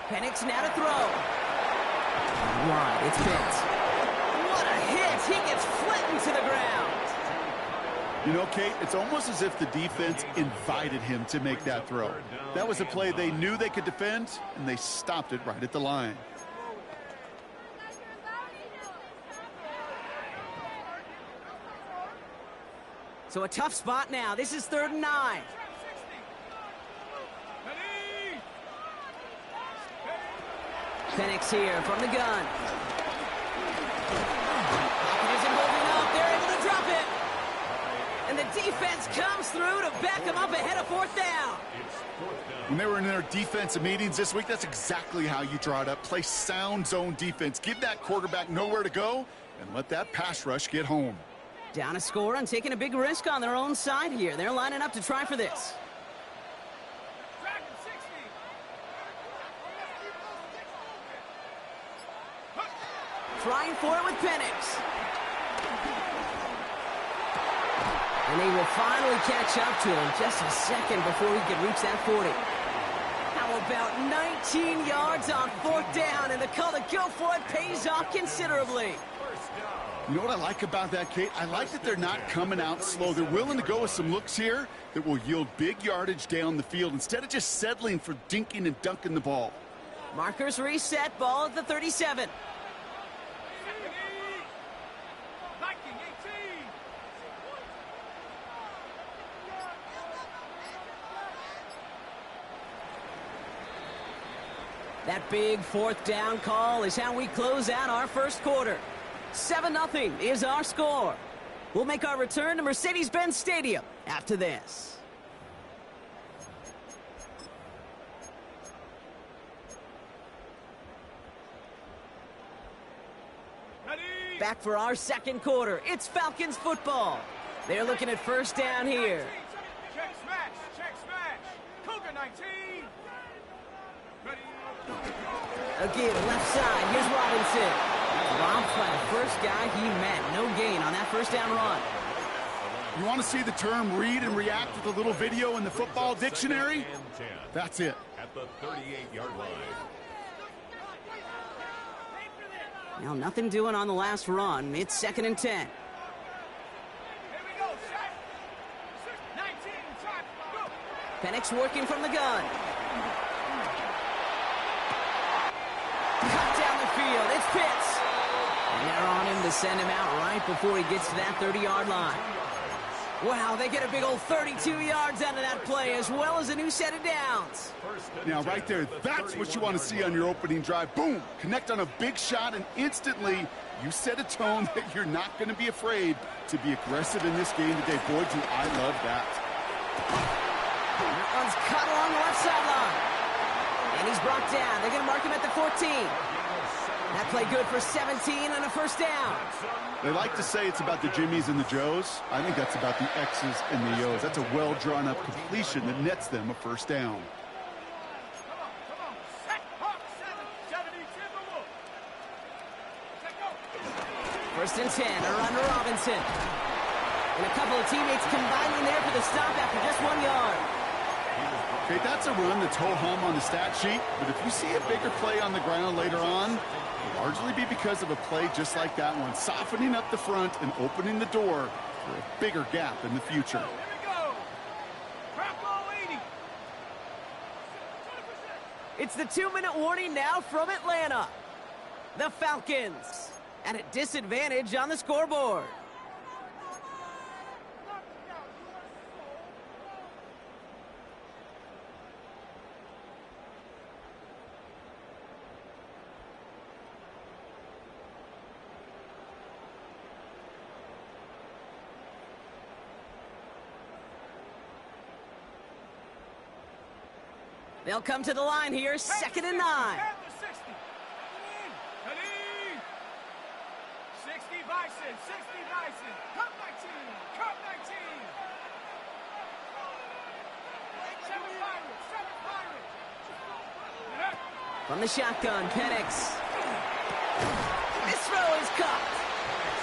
Penix now to throw. Wide, it's Pitts. What a hit! He gets flattened to the ground. You know, Kate, it's almost as if the defense invited him to make that throw. That was a play they knew they could defend, and they stopped it right at the line. So a tough spot now. This is 3rd and 9. Penix here from the gun. Pocket isn't holding up. They're able to drop it. And the defense comes through to back him up ahead of 4th down. When they were in their defensive meetings this week, that's exactly how you draw it up. Play sound zone defense. Give that quarterback nowhere to go and let that pass rush get home. Down a score and taking a big risk on their own side here. They're lining up to try for this. Trying for it with Penix. And he will finally catch up to him just a second before he can reach that 40. How about 19 yards on 4th down, and the call to go for it pays off considerably. You know what I like about that, Kate? I like that they're not coming out slow. They're willing to go with some looks here that will yield big yardage down the field instead of just settling for dinking and dunking the ball. Markers reset, ball at the 37. That big 4th down call is how we close out our first quarter. 7-0 is our score. We'll make our return to Mercedes-Benz Stadium after this. Ready? Back for our second quarter. It's Falcons football. They're looking at 1st down here. Check smash, check smash. Cougar 19. Ready? Again, left side. Here's Robinson. Robbed by the first guy he met. No gain on that 1st down run. You want to see the term read and react with a little video in the football dictionary? That's it. At the 38-yard line. Now, nothing doing on the last run. It's 2nd and 10. Here we go, shot. 19, shot, go. Penix working from the gun. Cut down the field. It's Pitts. And they're on him to send him out right before he gets to that 30-yard line. Wow, they get a big old 32 yards out of that play, as well as a new set of downs. Now, right there, that's what you want to see on your opening drive. Boom! Connect on a big shot, and instantly you set a tone that you're not going to be afraid to be aggressive in this game today. Boy, do I love that. That one's cut along the left sideline. And he's brought down. They're going to mark him at the 14. That play good for 17 and a 1st down. They like to say it's about the Jimmies and the Joes. I think that's about the X's and the O's. That's a well-drawn-up completion that nets them a 1st down. Come on. Set, hawk, 70, Timberwolf. Set, go. 1st and 10, a run to Robinson. And a couple of teammates combining there for the stop after just 1 yard. Okay, that's a run that's ho-hum on the stat sheet, but if you see a bigger play on the ground later on, it'll largely be because of a play just like that one, softening up the front and opening the door for a bigger gap in the future. Here we go. Crop ball 80. It's the 2-minute warning now from Atlanta. The Falcons at a disadvantage on the scoreboard. They'll come to the line here, 2nd and 9. At the 60. Ready? 60 Bison, 60 Bison. Cup 19, Cup 19. 7 Pirates, 7 Pirates. From the shotgun, Penix. This throw is caught.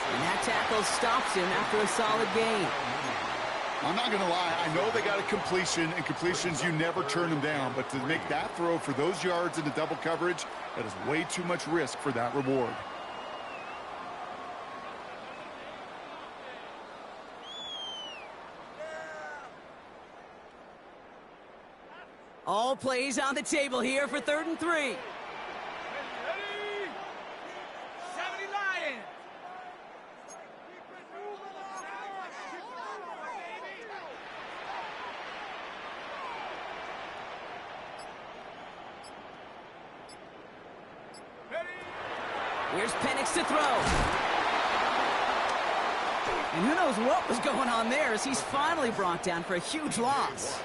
And that tackle stops him after a solid gain. I'm not going to lie. I know they got a completion, and completions, you never turn them down. But to make that throw for those yards into double coverage, that is way too much risk for that reward. All plays on the table here for 3rd and 3. Ready? 70 Lions. Ready? Here's Penix to throw. And who knows what was going on there as he's finally brought down for a huge loss.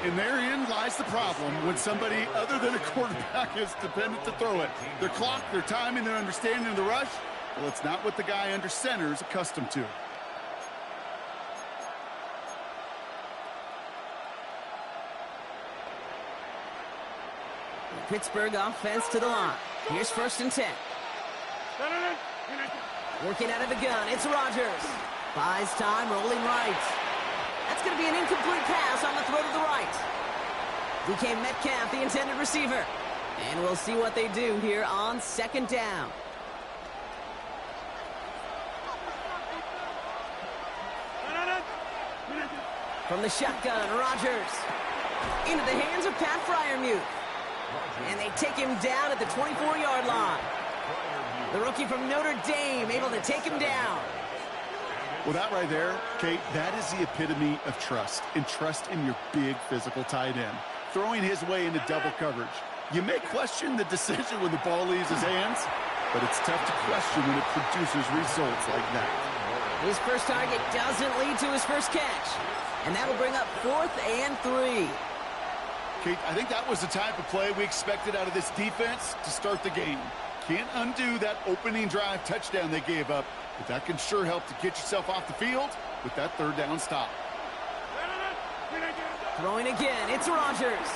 And therein lies the problem when somebody other than a quarterback is dependent to throw it. Their clock, their timing, their understanding of the rush, well, it's not what the guy under center is accustomed to. Pittsburgh offense to the line. Here's 1st and 10. Working out of the gun, it's Rodgers. Buys time, rolling right. That's going to be an incomplete pass on the throw to the right. DK Metcalf, the intended receiver. And we'll see what they do here on 2nd down. From the shotgun, Rodgers. Into the hands of Pat Freiermuth. And they take him down at the 24-yard line. The rookie from Notre Dame able to take him down. Well, that right there, Kate, that is the epitome of trust. And trust in your big physical tight end. Throwing his way into double coverage. You may question the decision when the ball leaves his hands, but it's tough to question when it produces results like that. His first target doesn't lead to his first catch. And that'll bring up 4th and 3. Kate, I think that was the type of play we expected out of this defense to start the game. Can't undo that opening drive touchdown they gave up, but that can sure help to get yourself off the field with that 3rd down stop. Throwing again, it's Rodgers.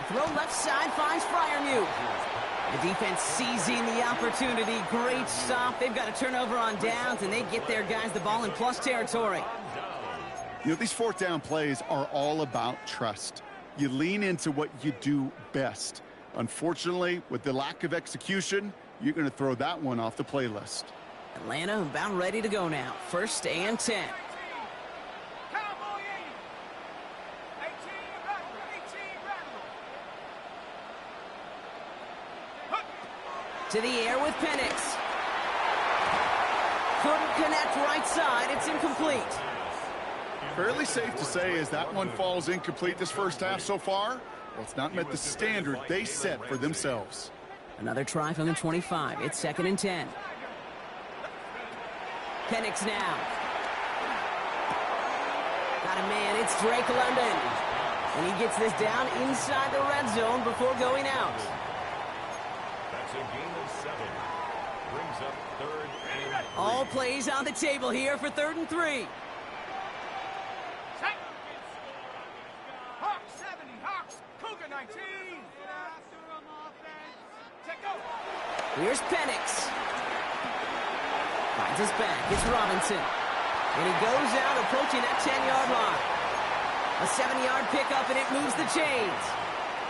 Throw left side finds Freiermuth. The defense seizing the opportunity. Great stop. They've got a turnover on downs, and they get their guys the ball in plus territory. You know, these 4th down plays are all about trust. You lean into what you do best. Unfortunately, with the lack of execution, you're going to throw that one off the playlist. Atlanta about ready to go now. 1st and 10. Cowboy 80. 18 Rattler. 18 Rattler. To the air with Penix. Couldn't connect right side. It's incomplete. Fairly safe to say as that one falls incomplete this first half so far, well, it's not met the standard they set for themselves. Another try from the 25. It's 2nd and 10. Penix now. Got a man. It's Drake London. And he gets this down inside the red zone before going out. That's a gain of 7. Brings up 3rd and 3. All plays on the table here for 3rd and 3. Set. Hawks 70. Hawks. Cougar 19. Take go. Here's Penix. Finds us back. It's Robinson. And he goes out approaching that 10-yard line. A 7-yard pickup, and it moves the chains.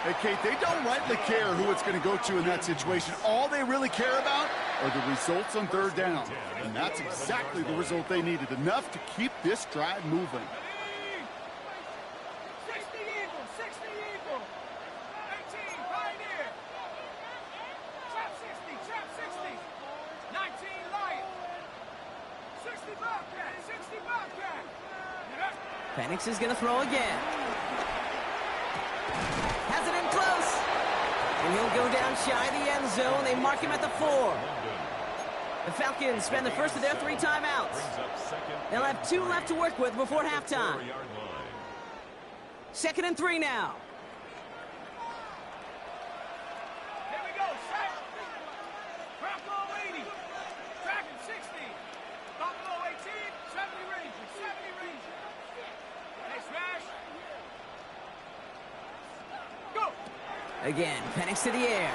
Hey, Kate, they don't rightly care who it's going to go to in that situation. All they really care about are the results on 3rd down. And that's exactly the result they needed. Enough to keep this drive moving. 60 Eagle. 60 Eagle. 18 Pioneer. Trap 60. Trap 60. 19 Lion. 60 Bobcat. 60 Bobcat. Penix is going to throw again. Has it in close. And he'll go down shy of the end zone. They mark him at the 4. The Falcons spend the first of their 3 timeouts. They'll have 2 left to work with before halftime. 2nd and 3 now. Here we go. Set. Bronco 80. Dragon 60. Buffalo 18. 70 Rangers. 70 Rangers. Hey, smash. Go. Again, Penix to the air.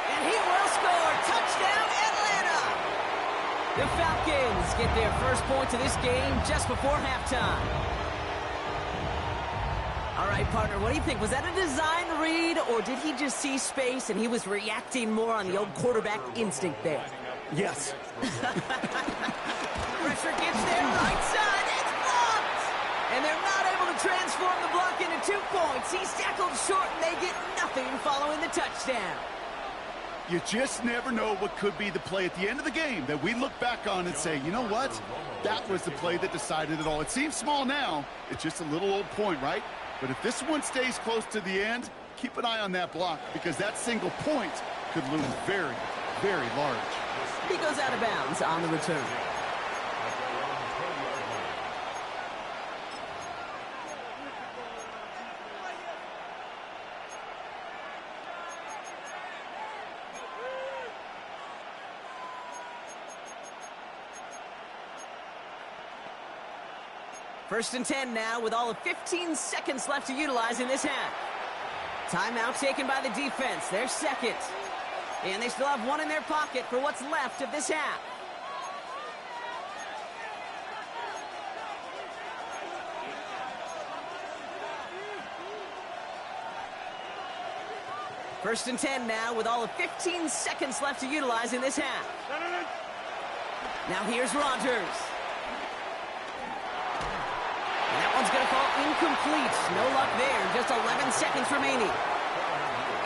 And he will score. Touchdown, Atlanta. The Falcons get their first points of this game just before halftime. All right, partner, what do you think? Was that a design read, or did he just see space and he was reacting more on the old quarterback instinct there? Yes. Pressure gets there, right side, it's blocked! And they're not able to transform the block into 2 points. He's tackled short, and they get nothing following the touchdown. You just never know what could be the play at the end of the game that we look back on and say, you know what? That was the play that decided it all. It seems small now. It's just a little old point, right? But if this one stays close to the end, keep an eye on that block, because that single point could loom very, very large. He goes out of bounds on the return. First and 10 now with all of 15 seconds left to utilize in this half. Timeout taken by the defense. They're second. And they still have one in their pocket for what's left of this half. First and 10 now with all of 15 seconds left to utilize in this half. Now here's Rodgers. And that one's going to fall incomplete. No luck there. Just 11 seconds remaining.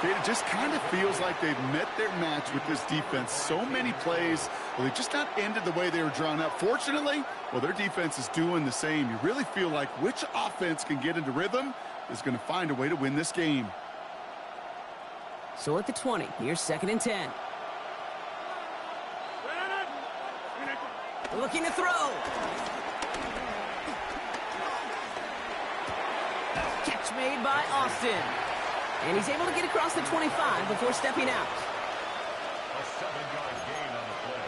It just kind of feels like they've met their match with this defense. So many plays, well, they just not ended the way they were drawn up. Fortunately, well, their defense is doing the same. You really feel like which offense can get into rhythm is going to find a way to win this game. So at the 20, here's second and 10. Looking to throw. Catch made by Austin. And he's able to get across the 25 before stepping out. A 7-yard gain on the play.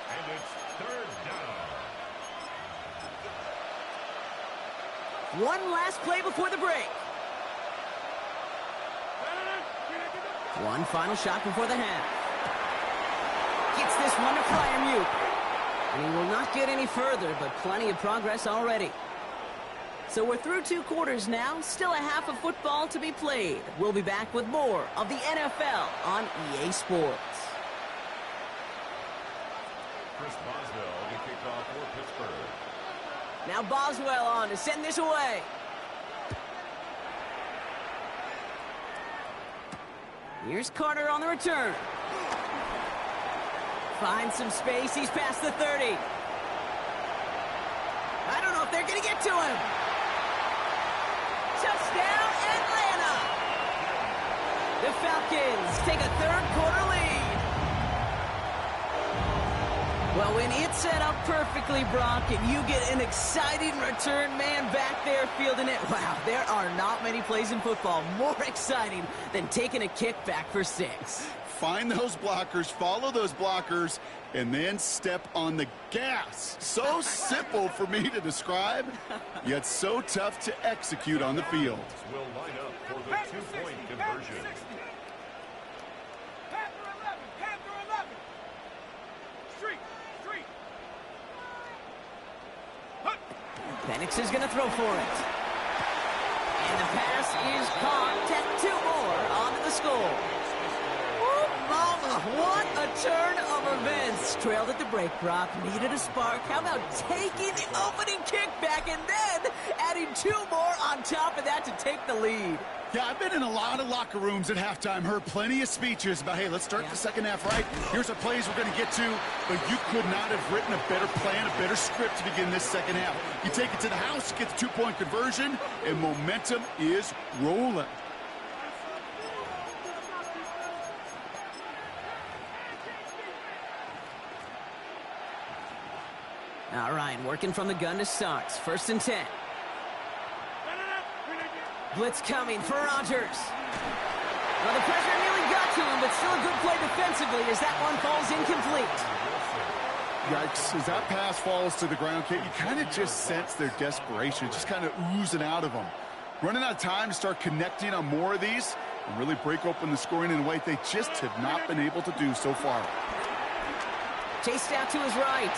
And it's third down. One last play before the break. One final shot before the half. Gets this one to Freiermuth. And he will not get any further, but plenty of progress already. So we're through 2 quarters now, still a half of football to be played. We'll be back with more of the NFL on EA Sports. Chris Boswell will be kicked off for Pittsburgh. Now Boswell on to send this away. Here's Carter on the return. Finds some space, he's past the 30. I don't know if they're going to get to him. Touchdown, Atlanta! The Falcons take a third-quarter lead. Well, when it's set up perfectly, Brock, and you get an exciting return man back there fielding it, wow, there are not many plays in football more exciting than taking a kickback for 6. Find those blockers, follow those blockers, and then step on the gas. So simple for me to describe, yet so tough to execute on the field. Will line up for the 2-point conversion. Panther 11. Street. Penix is going to throw for it. And the pass is caught. Take 2 more onto the score. Mama, what a turn of events. Trailed at the break, Brock. Needed a spark. How about taking the opening kickback and then adding 2 more on top of that to take the lead? Yeah, I've been in a lot of locker rooms at halftime, heard plenty of speeches about, hey, let's start the second half right. Here's the plays we're going to get to. But you could not have written a better plan, a better script to begin this second half. You take it to the house, get the 2-point conversion, and momentum is rolling. All right, working from the gun to start. First and 10. Blitz coming for Rodgers. Well, the pressure nearly got to him, but still a good play defensively as that one falls incomplete. Yikes, as that pass falls to the ground, Kate, you kind of just sense their desperation, just kind of oozing out of them. Running out of time to start connecting on more of these and really break open the scoring in a way they just have not been able to do so far. Chased out to his right.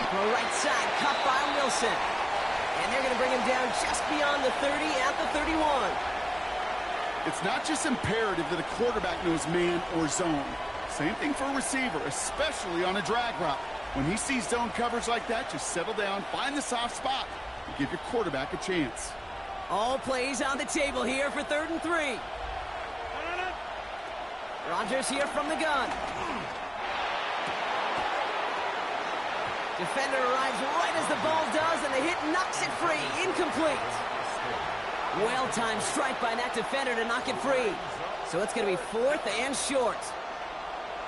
Throw right side, cut by Wilson. And they're going to bring him down just beyond the 30 at the 31. It's not just imperative that a quarterback knows man or zone. Same thing for a receiver, especially on a drag route. When he sees zone coverage like that, just settle down, find the soft spot, and give your quarterback a chance. All plays on the table here for 3rd and 3. Rodgers here from the gun. Defender arrives right as the ball does, and the hit knocks it free. Incomplete. Well-timed strike by that defender to knock it free. So it's going to be 4th and short.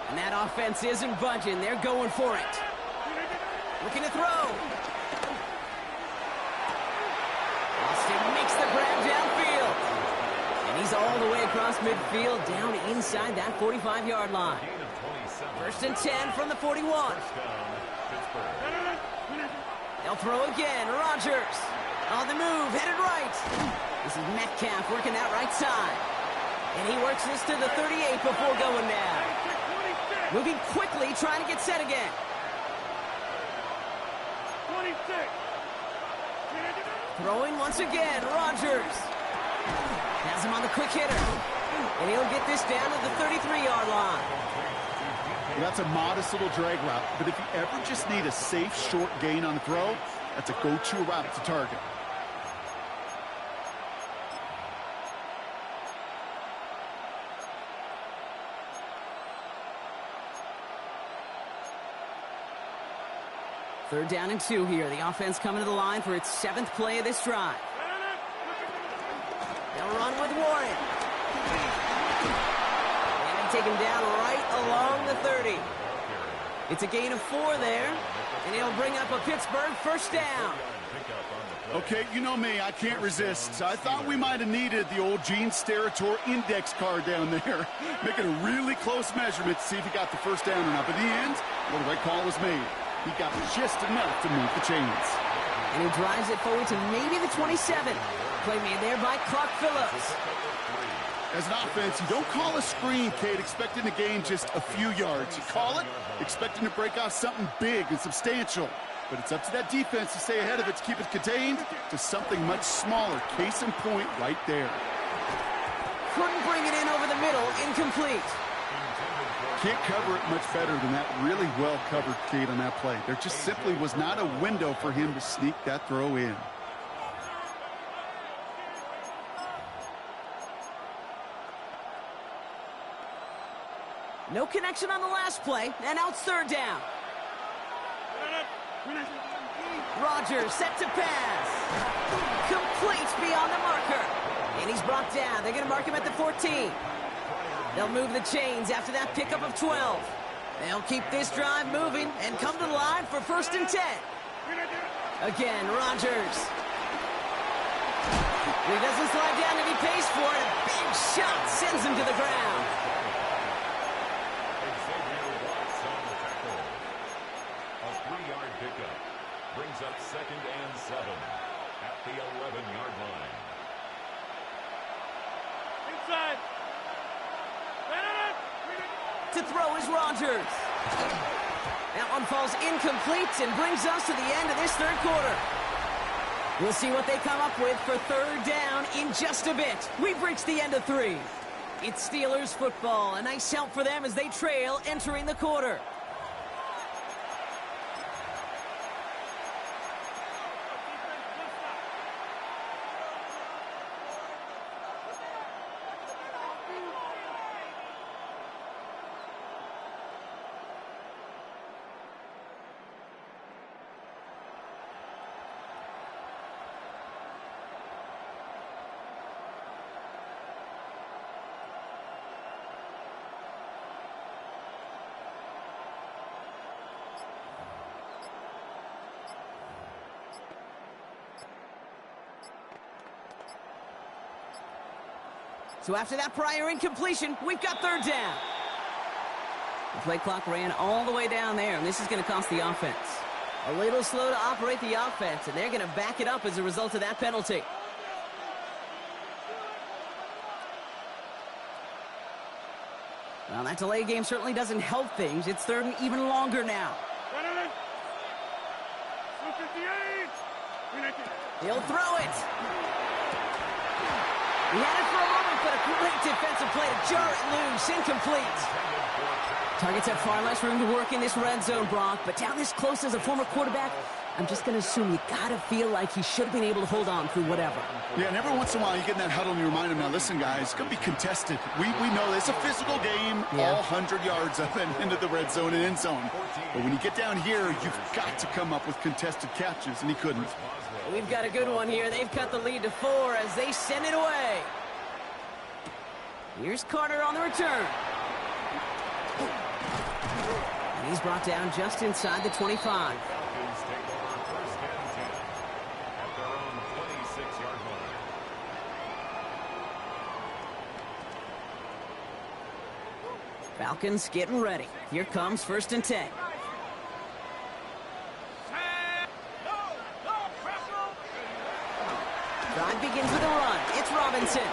And that offense isn't budging. They're going for it. Looking to throw. Austin makes the grab downfield. And he's all the way across midfield, down inside that 45-yard line. 1st and 10 from the 41. They'll throw again. Rodgers on the move, headed right. This is Metcalf working that right side. And he works this to the 38 before going down. Moving quickly, trying to get set again. 26. Throwing once again, Rodgers. Has him on the quick hitter. And he'll get this down to the 33-yard line. That's a modest little drag route, but if you ever just need a safe, short gain on a throw, that's a go-to route to target. Third down and 2 here. The offense coming to the line for its 7th play of this drive. They'll run with Warren. And they take him down right along the 30. It's a gain of 4 there. And he'll bring up a Pittsburgh first down. Okay, you know me, I can't resist. I thought we might have needed the old Gene Steratore index card down there. Making a really close measurement to see if he got the first down or not. But in the end, well, the right call was made. He got just enough to move the chains. And he drives it forward to maybe the 27. Play made there by Clark Phillips. As an offense, you don't call a screen, Kate, expecting to gain just a few yards. You call it expecting to break off something big and substantial. But it's up to that defense to stay ahead of it, to keep it contained to something much smaller. Case in point right there. Couldn't bring it in over the middle. Incomplete. Can't cover it much better than that. Really well covered, Kate, on that play. There just simply was not a window for him to sneak that throw in. No connection on the last play, and now it's 3rd down. Rodgers set to pass. Complete beyond the marker. And he's brought down. They're going to mark him at the 14. They'll move the chains after that pickup of 12. They'll keep this drive moving and come to the line for 1st and 10. Again, Rodgers. He doesn't slide down and he pays for it. A big shot sends him to the ground. A 3-yard pickup brings up 2nd and 7 at the 11-yard line. Inside. To throw is Rodgers. That one falls incomplete and brings us to the end of this 3rd quarter. We'll see what they come up with for 3rd down in just a bit. We've reached the end of 3. It's Steelers football. A nice help for them as they trail entering the quarter. So after that prior incompletion, we've got 3rd down. The play clock ran all the way down there, and this is going to cost the offense. A little slow to operate the offense, and they're going to back it up as a result of that penalty. Well, that delay game certainly doesn't help things. It's third and even longer now. He'll throw it. He had it for a moment, but a great defensive play to jar it loose. Incomplete. Targets have far less room to work in this red zone, Brock, but down this close as a former quarterback, I'm just going to assume you got to feel like he should have been able to hold on through whatever. Yeah, and every once in a while you get in that huddle and you remind him, now listen, guys, it's going to be contested. We know it's a physical game, all 100 yards up and into the red zone and end zone. But when you get down here, you've got to come up with contested catches, and he couldn't. We've got a good one here. They've cut the lead to 4 as they send it away. Here's Carter on the return. And he's brought down just inside the 25. Falcons take over first and 10 at their own 26-yard line. Falcons getting ready. Here comes first and 10. Drive begins with a run. It's Robinson.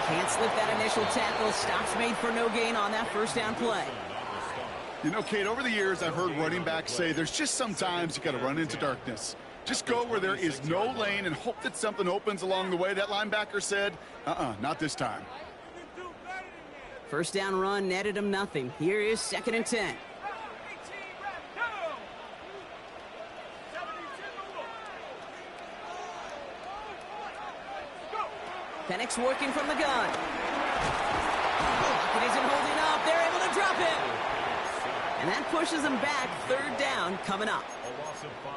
Can't slip that initial tackle. Stops made for no gain on that first down play. You know, Kate, over the years, I've heard running backs say there's just sometimes you got to run into darkness. Just go where there is no lane and hope that something opens along the way. That linebacker said, not this time. First down run netted him nothing. Here is second and 10. Penix working from the gun. It isn't holding up. They're able to drop it. And that pushes them back. Third down coming up.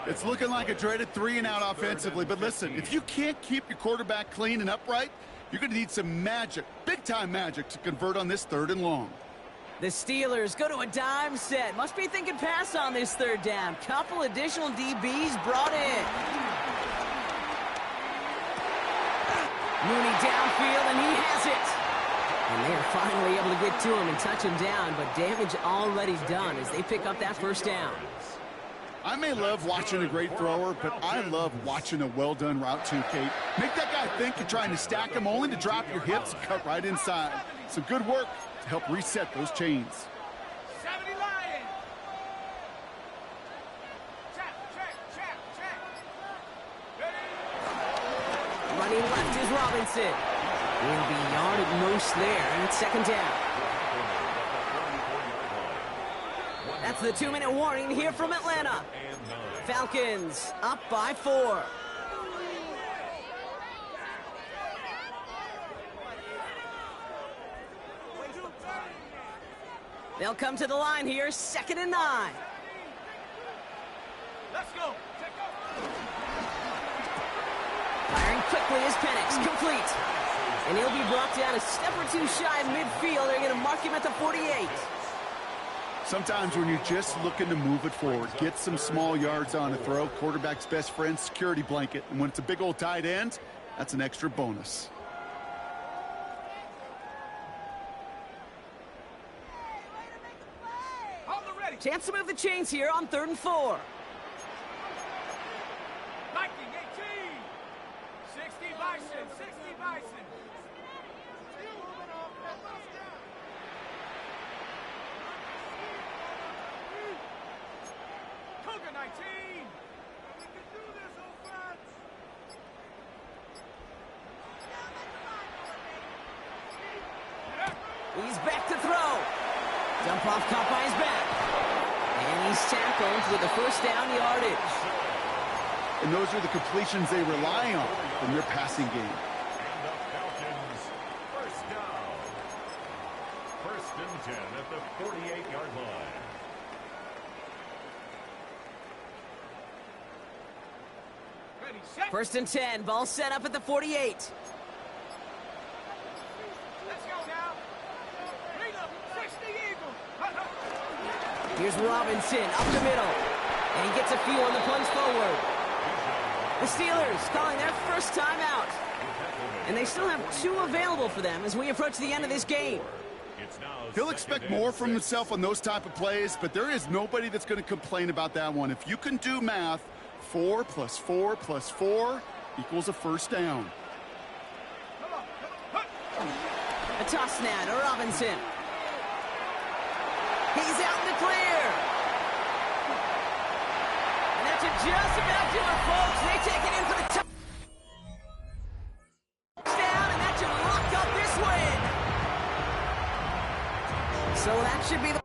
It's looking like a dreaded 3-and-out offensively. But listen, if you can't keep your quarterback clean and upright, you're going to need some magic, big-time magic, to convert on this 3rd and long. The Steelers go to a dime set. Must be thinking pass on this third down. Couple additional DBs brought in. Mooney downfield, and he has it. And they are finally able to get to him and touch him down, but damage already done as they pick up that first down. I may love watching a great thrower, but I love watching a well-done route too, Kate. Make that guy think you're trying to stack him only to drop your hips and cut right inside. Some good work to help reset those chains. 70 Lions. Check. Ready? Running left is Robinson. He'll be yard at most there, and it's second down. That's the 2-minute warning here from Atlanta. Falcons up by 4. They'll come to the line here, second and 9. Let's go. Firing quickly is Penix, complete. And he'll be brought down a step or two shy of midfield. They're going to mark him at the 48. Sometimes when you're just looking to move it forward, get some small yards on a throw, quarterback's best friend, security blanket. And when it's a big old tight end, that's an extra bonus. Chance to move the chains here on 3rd and 4. Viking 18. 60 Bison. Cougar 19. We can do this, old friends. He's back to throw. Dump off caught by his back. And he's tackled with the first down yardage. And those are the completions they rely on from their passing game. And the Falcons, first down. First and 10 at the 48-yard line. Ready, set. First and 10, ball set up at the 48. Let's go now. Bring up 60 Eagles. Here's Robinson up the middle. And he gets a few on the plunge forward. The Steelers calling their first time out. And they still have 2 available for them as we approach the end of this game. He'll expect more from himself on those type of plays, but there is nobody that's going to complain about that one. If you can do math, 4 plus 4 plus 4 equals a first down. A toss now to Robinson. He's out in the clear. And that's just about do it, folks. They take it in for the touchdown, and that should lock up this win. So that should be the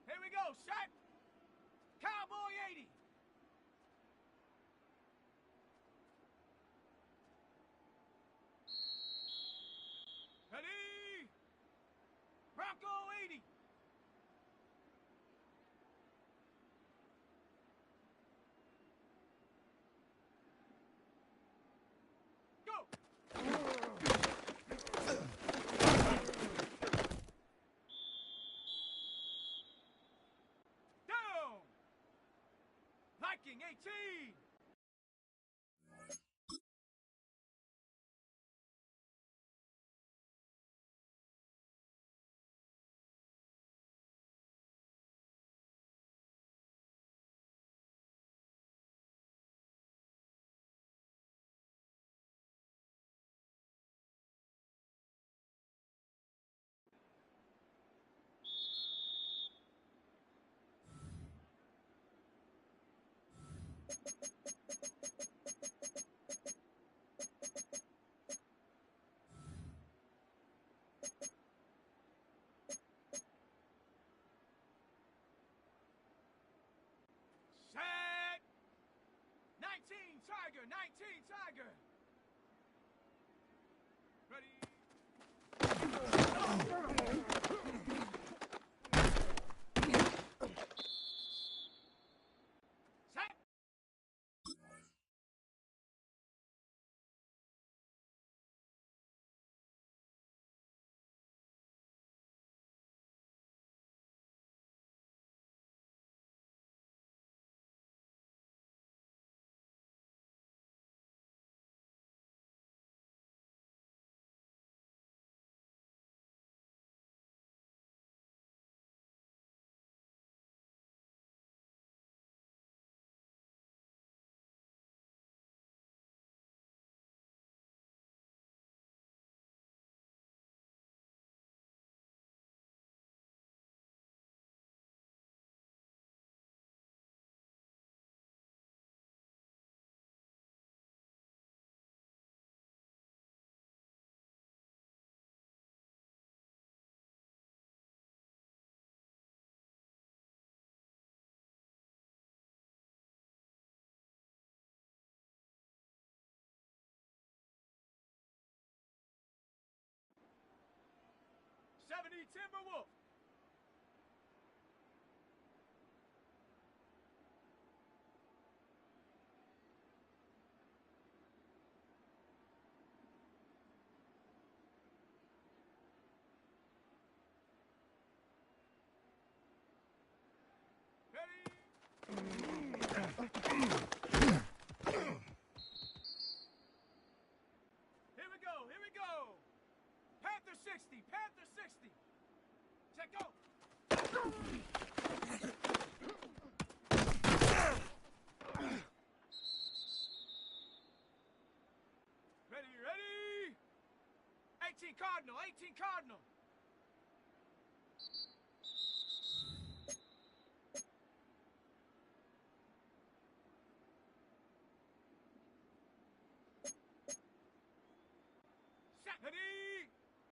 Here we go, shot. Cowboy 80. Ready? Bronco 80. Go. Down. Viking 18. Set. 19 Tiger, 19 Tiger. Ready? Timberwolf. Here we go. Panther 60, Panther 60. Check go. Ready. 18 Cardinal, 18 Cardinal.